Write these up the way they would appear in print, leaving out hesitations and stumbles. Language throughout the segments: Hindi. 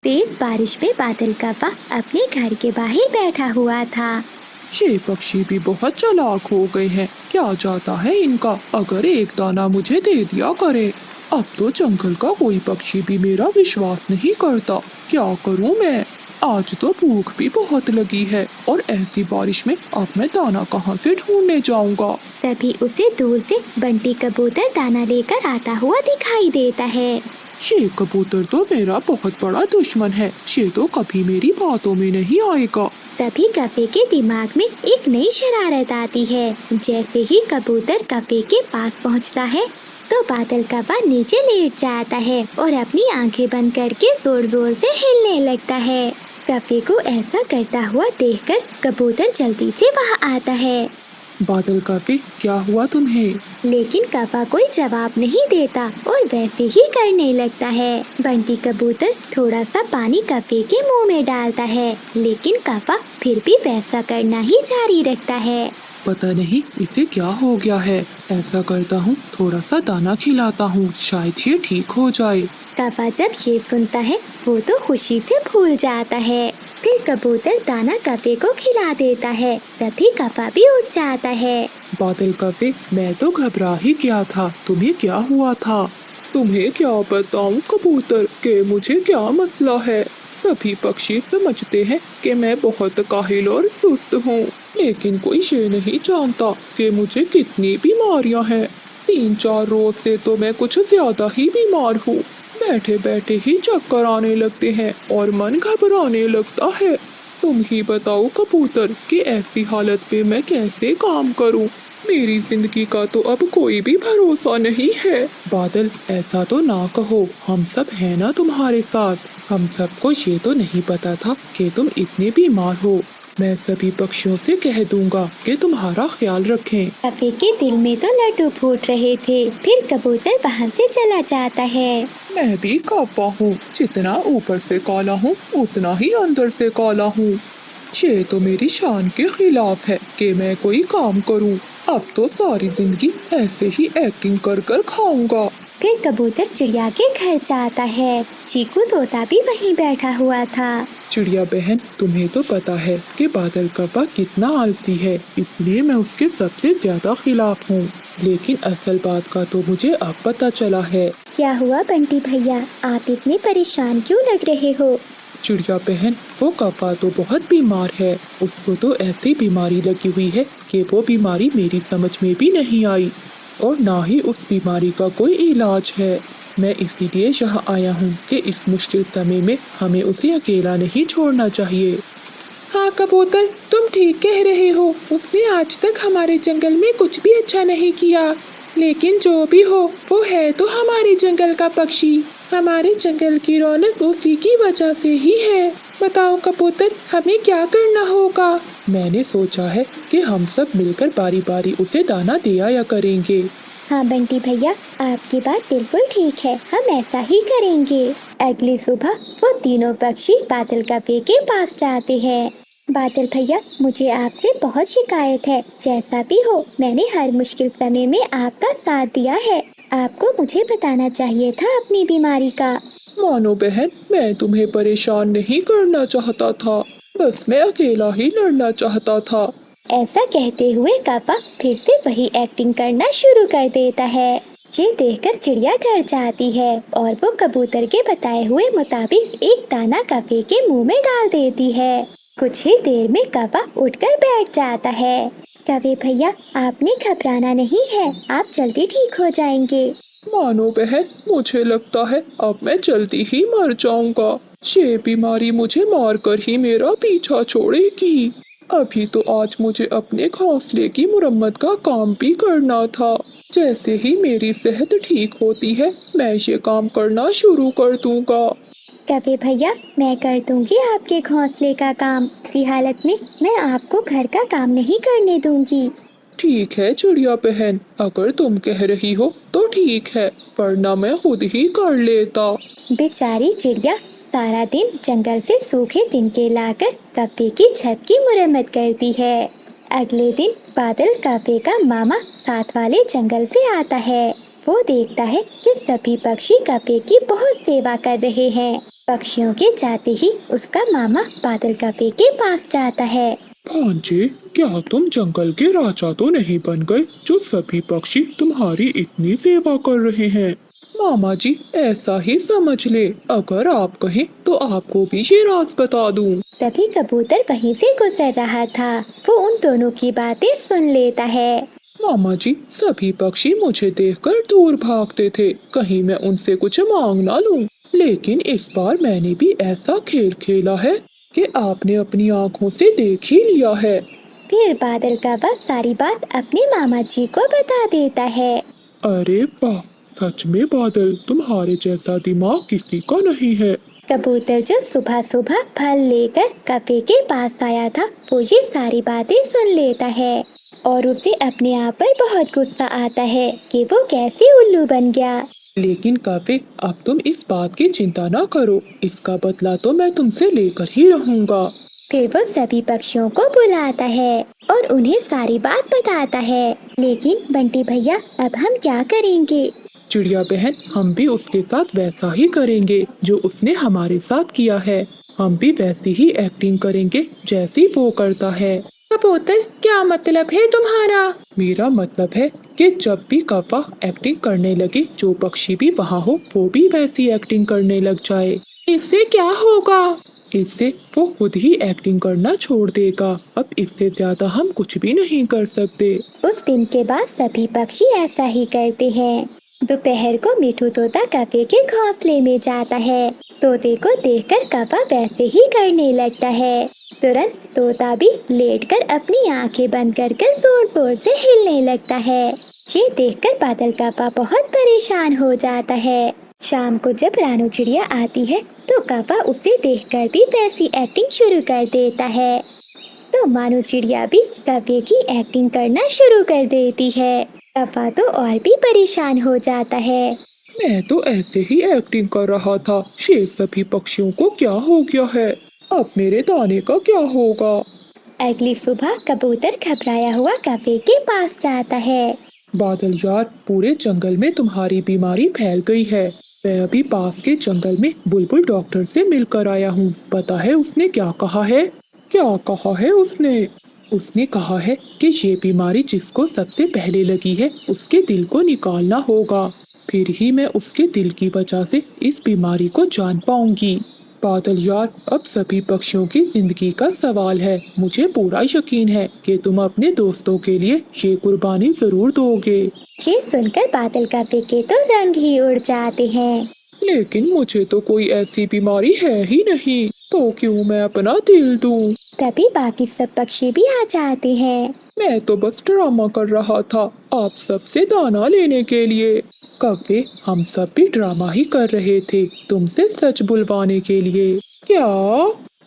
तेज बारिश में बादल कौवा अपने घर के बाहर बैठा हुआ था। ये पक्षी भी बहुत चालाक हो गए हैं। क्या जाता है इनका, अगर एक दाना मुझे दे दिया करे। अब तो जंगल का कोई पक्षी भी मेरा विश्वास नहीं करता। क्या करूं मैं? आज तो भूख भी बहुत लगी है और ऐसी बारिश में अब मैं दाना कहाँ से ढूंढने जाऊंगा। तभी उसे दूर से बंटी कबूतर दाना लेकर आता हुआ दिखाई देता है। ये कबूतर तो मेरा बहुत बड़ा दुश्मन है। ये तो कभी मेरी बातों में नहीं आएगा। तभी कौवे के दिमाग में एक नई शरारत आती है। जैसे ही कबूतर कौवे के पास पहुंचता है तो बादल कौवा नीचे लेट जाता है और अपनी आंखें बंद करके जोर जोर से हिलने लगता है। कौवे को ऐसा करता हुआ देखकर कबूतर जल्दी से वहां आता है। बादल कौवे, क्या हुआ तुम्हें? लेकिन कौवा कोई जवाब नहीं देता और वैसे ही करने लगता है। बंटी कबूतर थोड़ा सा पानी कौवे के मुंह में डालता है, लेकिन कौवा फिर भी वैसा करना ही जारी रखता है। पता नहीं इसे क्या हो गया है। ऐसा करता हूँ, थोड़ा सा दाना खिलाता हूँ, शायद ये ठीक हो जाए। कौवा जब ये सुनता है वो तो खुशी से भूल जाता है। फिर कबूतर दाना कौवे को खिला देता है। तभी कौवा भी उठ जाता है। बादल कौवे, मैं तो घबरा ही गया था। तुम्हें क्या हुआ था? तुम्हें क्या बताऊं कबूतर के मुझे क्या मसला है। सभी पक्षी समझते हैं कि मैं बहुत काहिल और सुस्त हूँ, लेकिन कोई ये नहीं जानता कि मुझे कितनी बीमारियाँ हैं। 3-4 रोज से तो मैं कुछ ज्यादा ही बीमार हूँ। बैठे बैठे ही चक्कर आने लगते हैं और मन घबराने लगता है। तुम ही बताओ कबूतर कि ऐसी हालत में मैं कैसे काम करूं। मेरी जिंदगी का तो अब कोई भी भरोसा नहीं है। बादल, ऐसा तो ना कहो, हम सब है ना तुम्हारे साथ। हम सबको ये तो नहीं पता था कि तुम इतने बीमार हो। मैं सभी पक्षियों से कह दूंगा कि तुम्हारा ख्याल रखें। कौवे के दिल में तो लड्डू फूट रहे थे। फिर कबूतर वहाँ से चला जाता है। मैं भी कौवा हूँ, जितना ऊपर से काला हूँ उतना ही अंदर से काला हूँ। ये तो मेरी शान के खिलाफ है कि मैं कोई काम करूँ। अब तो सारी जिंदगी ऐसे ही एक्टिंग कर कर खाऊंगा। फिर कबूतर चिड़िया के घर जाता है। चीकू तोता भी वहीं बैठा हुआ था। चिड़िया बहन, तुम्हें तो पता है कि बादल कौवा कितना आलसी है, इसलिए मैं उसके सबसे ज्यादा खिलाफ हूँ। लेकिन असल बात का तो मुझे अब पता चला है। क्या हुआ बंटी भैया, आप इतने परेशान क्यों लग रहे हो? चिड़िया बहन, वो कौवा तो बहुत बीमार है। उसको तो ऐसी बीमारी लगी हुई है कि वो बीमारी मेरी समझ में भी नहीं आई और ना ही उस बीमारी का कोई इलाज है। मैं इसीलिए यहाँ आया हूँ कि इस मुश्किल समय में हमें उसे अकेला नहीं छोड़ना चाहिए। हाँ कबूतर, तुम ठीक कह रहे हो। उसने आज तक हमारे जंगल में कुछ भी अच्छा नहीं किया, लेकिन जो भी हो वो है तो हमारे जंगल का पक्षी। हमारे जंगल की रौनक उसी की वजह से ही है। बताओ कबूतर, हमें क्या करना होगा? मैंने सोचा है कि हम सब मिलकर बारी बारी उसे दाना दिया करेंगे। हाँ बंटी भैया, आपकी बात बिल्कुल ठीक है, हम ऐसा ही करेंगे। अगली सुबह वो तीनों पक्षी बादल कौवे के पास जाते हैं। बादल भैया, मुझे आपसे बहुत शिकायत है। जैसा भी हो, मैंने हर मुश्किल समय में आपका साथ दिया है। आपको मुझे बताना चाहिए था अपनी बीमारी का। मानो बहन, मैं तुम्हें परेशान नहीं करना चाहता था, बस मैं अकेला ही लड़ना चाहता था। ऐसा कहते हुए कौवा फिर से वही एक्टिंग करना शुरू कर देता है। ये देखकर चिड़िया डर जाती है और वो कबूतर के बताए हुए मुताबिक एक दाना कौवे के मुंह में डाल देती है। कुछ ही देर में कौवा उठकर बैठ जाता है। कौवे भैया, आपने घबराना नहीं है, आप जल्दी ठीक हो जाएंगे। मानो बहन, मुझे लगता है अब मैं जल्दी ही मर जाऊंगा। ये बीमारी मुझे मारकर ही मेरा पीछा छोड़ेगी। अभी तो आज मुझे अपने घोंसले की मुरम्मत का काम भी करना था। जैसे ही मेरी सेहत ठीक होती है, मैं ये काम करना शुरू कर दूंगा। कौवे भैया, मैं कर दूंगी आपके घोंसले का काम। इसी हालत में मैं आपको घर का काम नहीं करने दूंगी। ठीक है चिड़िया बहन, अगर तुम कह रही हो तो ठीक है, वरना मैं खुद ही कर लेता। बेचारी चिड़िया सारा दिन जंगल से सूखे तिनके लाकर कौवे की छत की मुरम्मत करती है। अगले दिन बादल कौवे का मामा साथ वाले जंगल से आता है। वो देखता है कि सभी पक्षी कौवे की बहुत सेवा कर रहे हैं। पक्षियों के जाते ही उसका मामा बादल कपे के पास जाता है। भांजे, क्या तुम जंगल के राजा तो नहीं बन गए जो सभी पक्षी तुम्हारी इतनी सेवा कर रहे हैं? मामा जी, ऐसा ही समझ ले। अगर आप कहें तो आपको भी ये राज बता दूं। तभी कबूतर वहीं से गुजर रहा था। वो उन दोनों की बातें सुन लेता है। मामा जी, सभी पक्षी मुझे देखकर दूर भागते थे, कहीं मैं उनसे कुछ मांग ना लूं। लेकिन इस बार मैंने भी ऐसा खेल खेला है कि आपने अपनी आँखों से देख ही लिया है। फिर बादल कौवा सारी बात अपने मामा जी को बता देता है। अरे वाह, सच में बादल, तुम्हारे जैसा दिमाग किसी का नहीं है। कबूतर जो सुबह सुबह फल लेकर कपे के पास आया था, वो ये सारी बातें सुन लेता है और उसे अपने आप पर बहुत गुस्सा आता है कि वो कैसे उल्लू बन गया। लेकिन कपे, अब तुम इस बात की चिंता ना करो, इसका बदला तो मैं तुमसे लेकर ही रहूंगा। फिर वो सभी पक्षियों को बुलाता है और उन्हें सारी बात बताता है। लेकिन बंटी भैया, अब हम क्या करेंगे? चिड़िया बहन, हम भी उसके साथ वैसा ही करेंगे जो उसने हमारे साथ किया है। हम भी वैसी ही एक्टिंग करेंगे जैसी वो करता है। कबूतर, क्या मतलब है तुम्हारा? मेरा मतलब है कि जब भी कौवा एक्टिंग करने लगे, जो पक्षी भी वहाँ हो वो भी वैसी एक्टिंग करने लग जाए। इससे क्या होगा? इससे वो खुद ही एक्टिंग करना छोड़ देगा। अब इससे ज्यादा हम कुछ भी नहीं कर सकते। उस दिन के बाद सभी पक्षी ऐसा ही करते हैं। दोपहर को मिठू तोता कौवे के घोंसले में जाता है। तोते को देखकर कौवा वैसे ही करने लगता है। तुरंत तोता भी लेटकर अपनी आंखें बंद कर जोर जोर से हिलने लगता है। ये देखकर बादल कौवा बहुत परेशान हो जाता है। शाम को जब रानू चिड़िया आती है तो कौवा उसे देखकर भी वैसी एक्टिंग शुरू कर देता है। तो मानो चिड़िया भी कौवे की एक्टिंग करना शुरू कर देती है। कौवा तो और भी परेशान हो जाता है। मैं तो ऐसे ही एक्टिंग कर रहा था, ये सभी पक्षियों को क्या हो गया है? अब मेरे दाने का क्या होगा? अगली सुबह कबूतर घबराया हुआ कौवे के पास जाता है। बादल यार, पूरे जंगल में तुम्हारी बीमारी फैल गई है। मैं अभी पास के जंगल में बुलबुल डॉक्टर से मिलकर आया हूँ। पता है उसने क्या कहा है? क्या कहा है उसने? उसने कहा है कि ये बीमारी जिसको सबसे पहले लगी है उसके दिल को निकालना होगा, फिर ही मैं उसके दिल की वजह से इस बीमारी को जान पाऊंगी। बादल यार, अब सभी पक्षियों की जिंदगी का सवाल है। मुझे पूरा यकीन है कि तुम अपने दोस्तों के लिए ये कुर्बानी जरूर दोगे। ये सुनकर बादल कौवे के तो रंग ही उड़ जाते हैं। लेकिन मुझे तो कोई ऐसी बीमारी है ही नहीं, तो क्यों मैं अपना दिल दूं? तभी बाकी सब पक्षी भी आ जाते हैं। मैं तो बस ड्रामा कर रहा था आप सबसे दाना लेने के लिए। कौवे, हम सब भी ड्रामा ही कर रहे थे तुमसे सच बुलवाने के लिए। क्या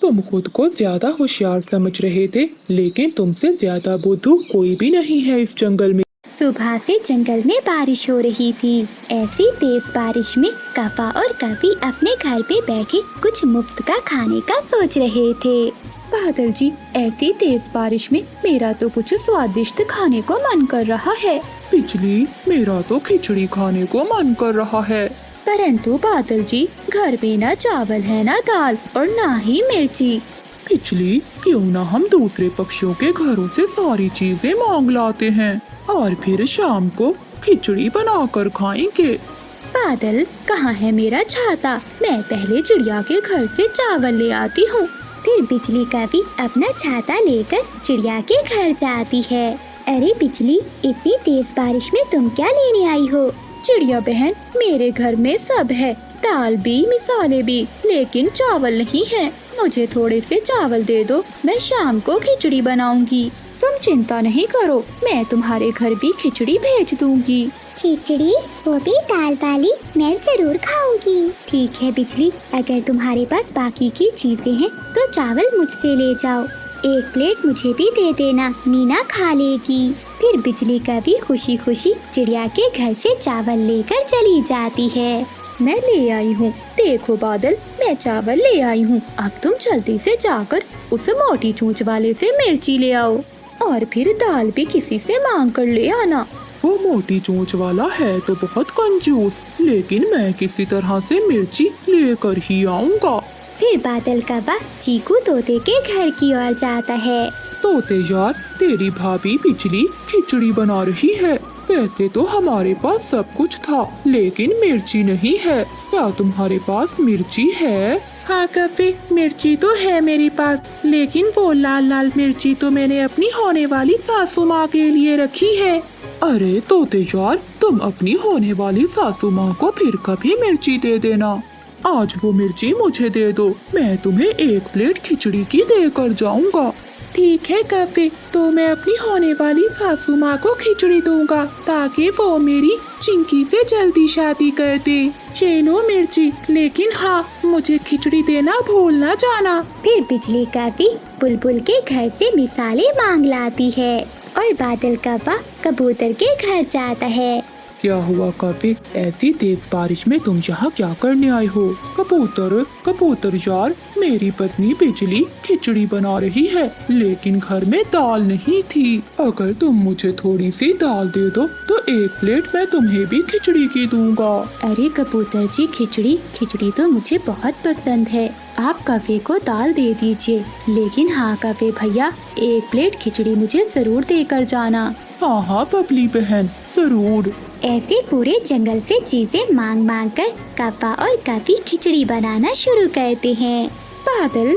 तुम खुद को ज्यादा होशियार समझ रहे थे? लेकिन तुमसे ज्यादा बुद्धू कोई भी नहीं है इस जंगल में। सुबह से जंगल में बारिश हो रही थी। ऐसी तेज बारिश में कौवा और कौवी अपने घर पे बैठे कुछ मुफ्त का खाने का सोच रहे थे। बादल जी, ऐसी तेज बारिश में मेरा तो कुछ स्वादिष्ट खाने को मन कर रहा है। बिजली, मेरा तो खिचड़ी खाने को मन कर रहा है। परंतु बादल जी, घर में ना चावल है, ना दाल और ना ही मिर्ची। बिजली, क्यों ना हम दूसरे पक्षियों के घरों से सारी चीजें मांग लाते हैं और फिर शाम को खिचड़ी बनाकर खाएंगे। बादल, कहाँ है मेरा छाता? मैं पहले चिड़िया के घर से चावल ले आती हूँ। फिर बिजली कौवी अपना छाता लेकर चिड़िया के घर जाती है। अरे बिजली, इतनी तेज बारिश में तुम क्या लेने आई हो? चिड़िया बहन, मेरे घर में सब है, दाल भी, मिसाले भी, लेकिन चावल नहीं है। मुझे थोड़े से चावल दे दो, मैं शाम को खिचड़ी बनाऊंगी। तुम चिंता नहीं करो, मैं तुम्हारे घर भी खिचड़ी भेज दूंगी। खिचड़ी, वो भी दाल वाली, मैं जरूर खाऊंगी। ठीक है बिजली, अगर तुम्हारे पास बाकी की चीजें हैं तो चावल मुझसे ले जाओ। एक प्लेट मुझे भी दे देना, मीना खा लेगी। फिर बिजली कौवी खुशी खुशी चिड़िया के घर से चावल लेकर चली जाती है। मैं ले आई हूँ, देखो बादल, मैं चावल ले आई हूँ। अब तुम जल्दी से जाकर उस मोटी चोंच वाले से मिर्ची ले आओ और फिर दाल भी किसी से मांग कर ले आना। वो मोटी चोंच वाला है तो बहुत कंजूस, लेकिन मैं किसी तरह से मिर्ची लेकर ही आऊँगा। फिर बादल कौवा चीकू तोते के घर की ओर जाता है। तोते यार, तेरी भाभी बिजली खिचड़ी बना रही है। वैसे तो हमारे पास सब कुछ था, लेकिन मिर्ची नहीं है। क्या तुम्हारे पास मिर्ची है? हाँ कव्वे, मिर्ची तो है मेरे पास, लेकिन वो लाल लाल मिर्ची तो मैंने अपनी होने वाली सासू माँ के लिए रखी है। अरे तोते यार, तुम अपनी होने वाली सासू माँ को फिर कभी मिर्ची दे देना। आज वो मिर्ची मुझे दे दो, मैं तुम्हें 1 प्लेट खिचड़ी की देकर जाऊंगा। ठीक है कव्वे, तो मैं अपनी होने वाली सासू माँ को खिचड़ी दूंगा ताकि वो मेरी चिंकी से जल्दी शादी कर दे। ये लो मिर्ची, लेकिन हाँ, मुझे खिचड़ी देना भूल ना जाना। फिर बिजली कौवी बुलबुल के घर से मिसालें मांग लाती है और बादल कौवा कबूतर के घर जाता है। क्या हुआ कौवे, ऐसी तेज बारिश में तुम यहाँ क्या करने आए हो? कबूतर यार, मेरी पत्नी बिजली खिचड़ी बना रही है, लेकिन घर में दाल नहीं थी। अगर तुम मुझे थोड़ी सी दाल दे दो तो 1 प्लेट मैं तुम्हें भी खिचड़ी की दूंगा। अरे कबूतर जी, खिचड़ी तो मुझे बहुत पसंद है, आप कव्वे को दाल दे दीजिए। लेकिन हाँ कव्वे भैया, 1 प्लेट खिचड़ी मुझे जरूर देकर जाना। हाँ बबली बहन, जरूर। ऐसे पूरे जंगल से चीजें मांग मांग कर कौवा और कौवी खिचड़ी बनाना शुरू करते हैं। बादल,